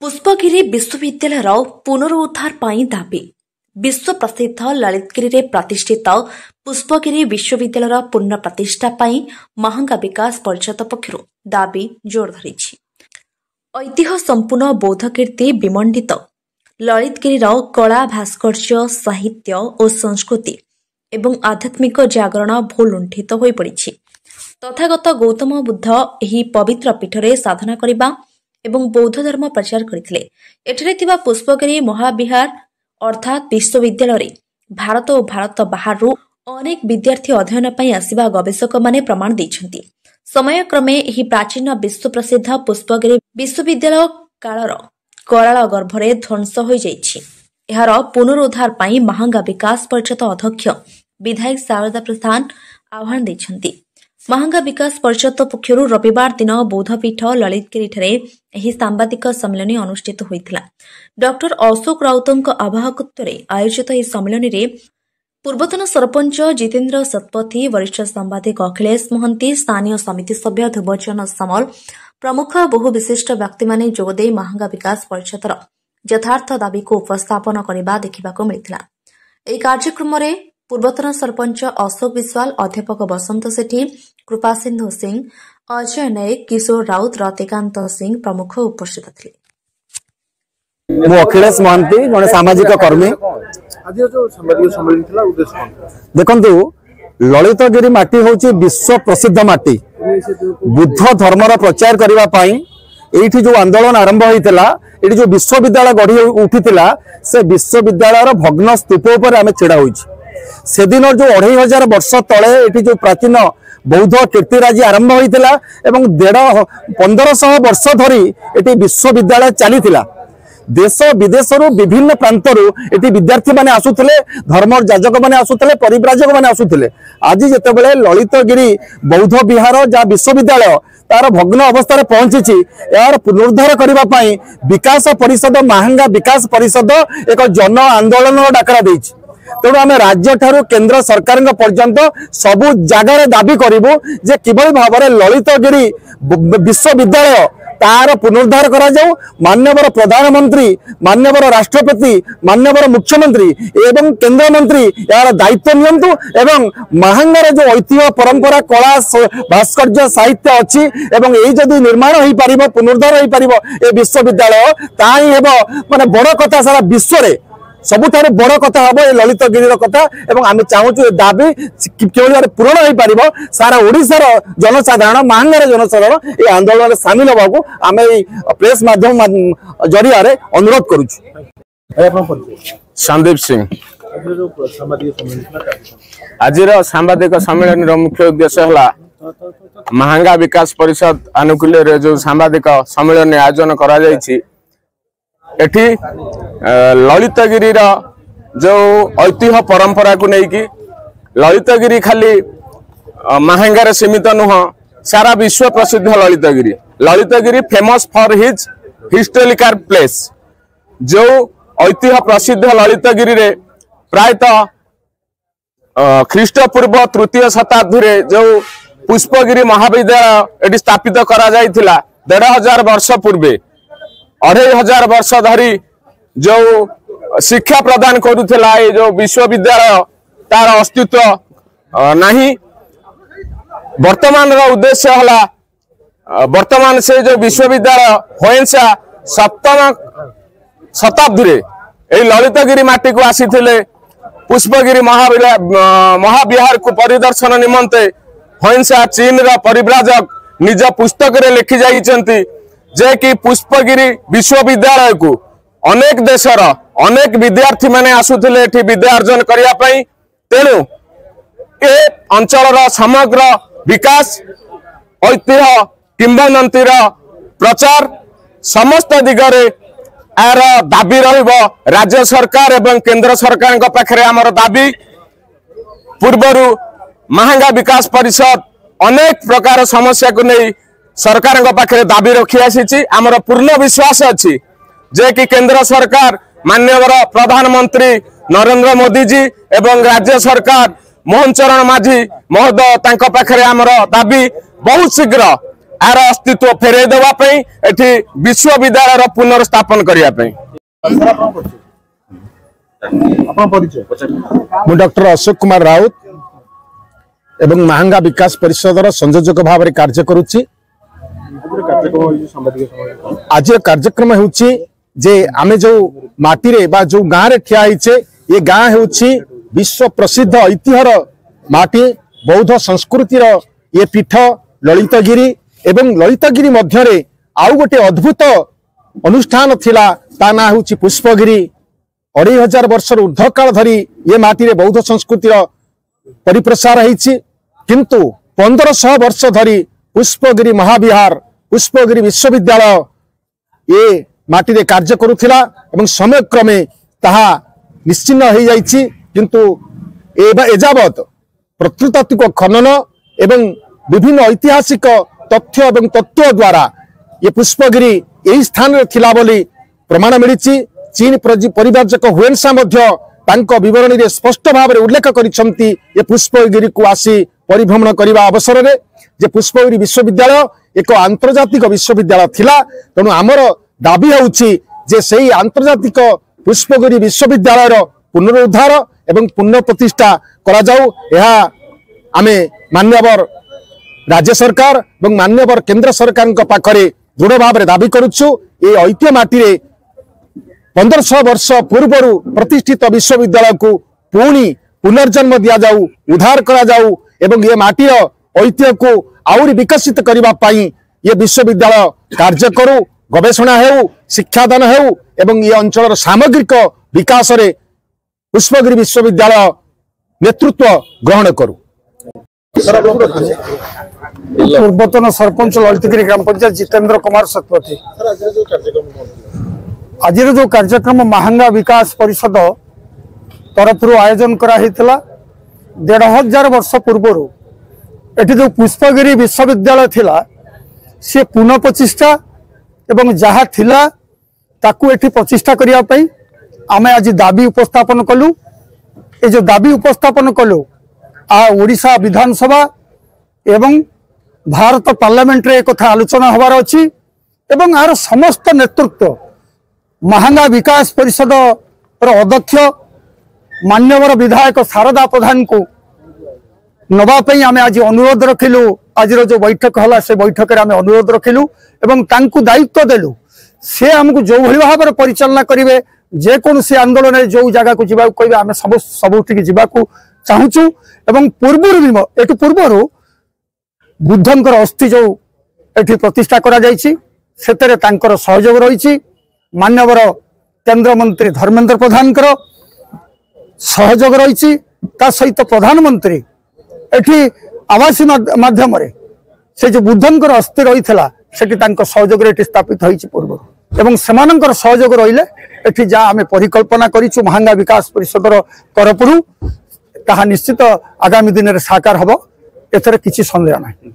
पुष्पगिरी विश्वविद्यालय पुनरुद्धार पाई दाबी। विश्व प्रसिद्ध ललितगिरी प्रतिष्ठित पुष्पगिरी विश्वविद्यालय पुनः प्रतिष्ठा पाई महांगा विकास परिषद पक्षरु दाबी जोर धरी। ऐतिह्य संपूर्ण बौद्धकीर्ति विमंडित ललितगिरीर कला भास्कर्य साहित्य और संस्कृति एवं आध्यात्मिक जागरण भू लुंठित हो पड़ी। तथागत गौतम बुद्ध एही पवित्र पीठरे साधना करिबा एवं बौद्ध धर्म प्रचार करथिले। एठरे थिबा पुष्पगिरी महाविहार अर्थात विश्वविद्यालय भारत और भारत बाहर अनेक विद्यार्थी अध्ययन पई आसिबा गवेषक माने प्रमाण दैछन्ति। समय क्रमे एही प्राचीन विश्व प्रसिद्ध पुष्पगिरी विश्वविद्यालय कालर कराल गर्भरे ध्वंस हो जाइछि। एहार पुनरुद्धार पई महांगा विकास परिषद अध्यक्ष विधायक शारदा प्रधान आह्वान दैछन्ति। महांगा विकास परिषद पक्षरु रविवार दिन बौद्धपीठ ललितगिरी एही सांबादिक सम्मेलन अनुष्ठित होइथिला। डॉक्टर अशोक राउतଙ୍କ आवाहकत्वरे आयोजित ଏହି ସମ୍ମିଳନୀରେ पूर्वतन सरपंच जितेन्द्र सतपथी, वरिष्ठ सांबादिक अखिलेश महंती, स्थानीय समिति सभ्य ध्रुवचरण सामल प्रमुख बहु विशिष्ट व्यक्ति माने जोगदे महांगा विकास परिषदर यथार्थ दाबी को उपस्थापन करने देखा मिलता। ଏହି କାର୍ଯ୍ୟକ୍ରମରେ पूर्वतन सरपंच अशोक विश्वाल, अध्यापक बसंत सेठी, कृपा सिंधु सिंह, अजय नायक, किशोर राउत, रतिकांत सिंह प्रमुख उपस्थित थे। अखिलेश महंती जड़े सामाजिक कर्मी। देखु ललितगिरी माटी हूँ विश्व प्रसिद्ध माटी। बुद्ध धर्मर प्रचार करने एठी जो आंदोलन आरंभ होता ये जो विश्वविद्यालय गढ़ी उठी से विश्वविद्यालय भग्न स्तूप पर आम छिड़ा हो से दिन जो 2500 वर्ष तले ये जो प्राचीन बौद्ध कीर्तिराजी आरंभ होता 1500 वर्ष धरी ये विश्वविद्यालय चली देश विदेश विभिन्न प्रांतरू ये विद्यार्थी माने आसुथिले, धर्म जाजक माने आसुथिले, परिव्राजक माने आसुथिले। आज जितेबाला ललितगिरी बौद्ध विहार जहाँ विश्वविद्यालय तार भग्न अवस्था पहुंची यार पुनरुद्धार करने विकास परिषद महांगा विकास परिषद एक जन आंदोलन डाकरा देछि। तेणु आम राज्य ठारू केंद्र सरकार पर्यंत सबु जगार दाबी करूँ जे किभली भाव में ललितगिरी विश्वविद्यालय तार पुनरुद्धार करा जाऊ। माननीय प्रधानमंत्री, माननीय राष्ट्रपति, माननीय मुख्यमंत्री एवं केंद्र मंत्री यार दायित्व नियंतु एवं महांगार जो ऐतिह्य परंपरा कला भास्कर्य साहित्य अच्छी एवं यही जदि निर्माण हो पार पुनरुद्धार हो पार ए विश्वविद्यालय ताही हेब माने बड़ कथा सारा विश्व में सबुठार बड़ कथा हम ये ललितगिरी कथा एवं आम चाहूँ दाबी किभली पूरण हो पार सारा ओडिशार जनसाधारण महांगार जनसाधारण ये आंदोलन सामिल होगा आम प्रेस माध्यम जरिया अनुरोध करुँ। संदीप सिंह आज सांबादिक सम्मेलन मुख्य उद्देश्य है महांगा विकास परिषद आनुकूल्य जो सांबादिक सम्मेलन आयोजन करा एठी ललितगिरी जो ऐतिह्य परंपरा को लेकिन ललितगिरी खाली महांगार सीमित नुह, सारा विश्व प्रसिद्ध Lalitgiri. Lalitgiri famous for his historical place. जो ऐतिह्य प्रसिद्ध ललितगिरी रे प्रायतः ख्रीष्टपूर्व तृतीय शताब्दी जो पुष्पगिरी महाविद्यालय एटी स्थापित करा जायथिला 1500 वर्ष पूर्वे। 2500 वर्ष धरी जो शिक्षा प्रदान करुला ये जो विश्वविद्यालय तार अस्तित्व नहीं। वर्तमान उद्देश्य है वर्तमान से जो विश्वविद्यालय होइंसा 7वीं शताब्दी रे ललितगिरी माटी को आसी पुष्पगिरी महाविहार को परिदर्शन निमंते होइंसा चीन रा परिव्राजक निज पुस्तक रे लिखि जाइछन्ति जे कि पुष्पगिरी विश्वविद्यालय को अनेक देशर अनेक विद्यार्थी माने आसुथिले एठी विद्या अर्जन करिया पई। तेणु ए अंचलर समग्र विकास ऐतिह्य किंवदंतीर प्रचार समस्त दिगरे यार दाबी रहिबो। राज्य सरकार एवं केंद्र सरकार पाखरे आमर दाबी पूर्वरु महांगा विकास परिषद अनेक प्रकार समस्या को नहीं सरकार पाखे दाबी रखी आसी। आमर पूर्ण विश्वास अच्छी जे कि केंद्र सरकार माननीय प्रधानमंत्री नरेंद्र मोदी जी एवं राज्य सरकार मोहन चरण माझी महोदय तांको पाखरे आमर दाबी बहुत शीघ्र आर अस्तित्व फेरे देवा पई एठी विश्वविद्यालय पुनर्स्थापन करिया पई। मु डॉक्टर अशोक कुमार राउत एवं महांगा विकास परिषद संयोजक भाव में कार्य करुच्ची। आज कार्यक्रम होउची जे आमे जो माटी रे बा जो गाँव रे ठिया होइछे ये गाँ होउची विश्व प्रसिद्ध ऐतिह्यर माटी बौद्ध संस्कृतिर ये पीठ ललितगिरी एवं ललितगिरी मध्य रे आउ गोटे अद्भुत अनुष्ठान थिला ता ना होउची पुष्पगिरी। 2500 वर्ष ऊर्ध्व काल धरी ये माटी रे बौद्ध संस्कृतिर परिप्रसार होइछि किंतु 1500 वर्ष धरी पुष्पगिरी महाविहार पुष्पगिरी विश्वविद्यालय ये माटी रे कार्य करुथिला एवं समय क्रमे ताहा निश्चिन्न हो जाइछि किंतु एजावत प्रत्नतात्विक खनन एवं विभिन्न ऐतिहासिक तथ्य एवं तत्व द्वारा ये पुष्पगिरी यही स्थान रे थिला बोली प्रमाण मिलिछि। चीन परिव्राजक हुएनसा मध्य तांको विवरणी रे स्पष्ट भाव में उल्लेख करिसंती ये पुष्पगिरी को आसी परिभ्रमण करने अवसर में जे पुष्पगिरी विश्वविद्यालय एक आंतर्जातिक विश्वविद्यालय थिला तेणु आमर दाबी होउछि जे सेही आंतर्जातिक पुष्पगिरी विश्वविद्यालय पुनरुद्धार एवं पुनः प्रतिष्ठा करा जाऊ। यह आमे मान्यवर राज्य सरकार एवं मान्यवर केंद्र सरकार पाखरे दृढ़ भाव में दाबी करुछु। ये ऐतिह्य माटी रे 1500 वर्ष पूर्व प्रतिष्ठित विश्वविद्यालय को पुणी पुनर्जन्म दिया जाऊ उद्धार करा जाऊ एवं ये माटीर ऐतिह्य को आउरी विकसित करबा पाई ये विश्वविद्यालय कार्य करू गवेषणा हेउ शिक्षादान हेउ एवं ये अंचल सामग्रिक विकास रे पुष्पगिरी विश्वविद्यालय नेतृत्व ग्रहण करू। पूर्वतन सरपंच ललितगिरी ग्राम पंचायत जितेंद्र कुमार शतपथी। आज जो कार्यक्रम महांगा विकास परिषद तरफ आयोजन करा 1500 वर्ष पूर्व एटी जो पुष्पगिरी विश्वविद्यालय थिला सी पुनः प्रतिष्ठा एवं जहाँ थिला ताकू एटी प्रतिष्ठा करिया पई आमे आज दाबी उपस्थापन कलु। ए जो दाबी उपस्थापन कलु ओडिशा विधानसभा एवं भारत पार्लियामेंट रे कथा आलोचना होबार अछि एवं आर समस्त नेतृत्व महांगा विकास परिषद अध्यक्ष मान्यवर विधायक शारदा प्रधान को नवाई आम आज अनुरोध रखिलु। आज जो बैठक है से बैठक में आम अनुरोध रखिलु एवं तांकु दायित्व देलु से आमको जो भाई भाव में परिचालना करेंगे जेकोसी आंदोलन में जो जगह को जीवा कहे आम सबुठ जावाक चाहूँ एवं पूर्वर भी एटू पूर्वर बुद्धंकर अस्थि जो एठी प्रतिष्ठा करा जायछि सेतरे तांकर सहयोग रही मान्यवर केंद्र मंत्री धर्मेंद्र प्रधान सहयोग रही सहित प्रधानमंत्री एठी आवासी माध्यम से जो बुद्धंकर अस्थि रही सहयोग स्थापित होती पूर्व एवं सेमानंकर सहयोग रहिले एठी जा आमे परिकल्पना करिछु महांगा विकास परिषदर तरफरु ताहा निश्चित आगामी दिन रे साकार हबो एथरे किछि संदेह नाही।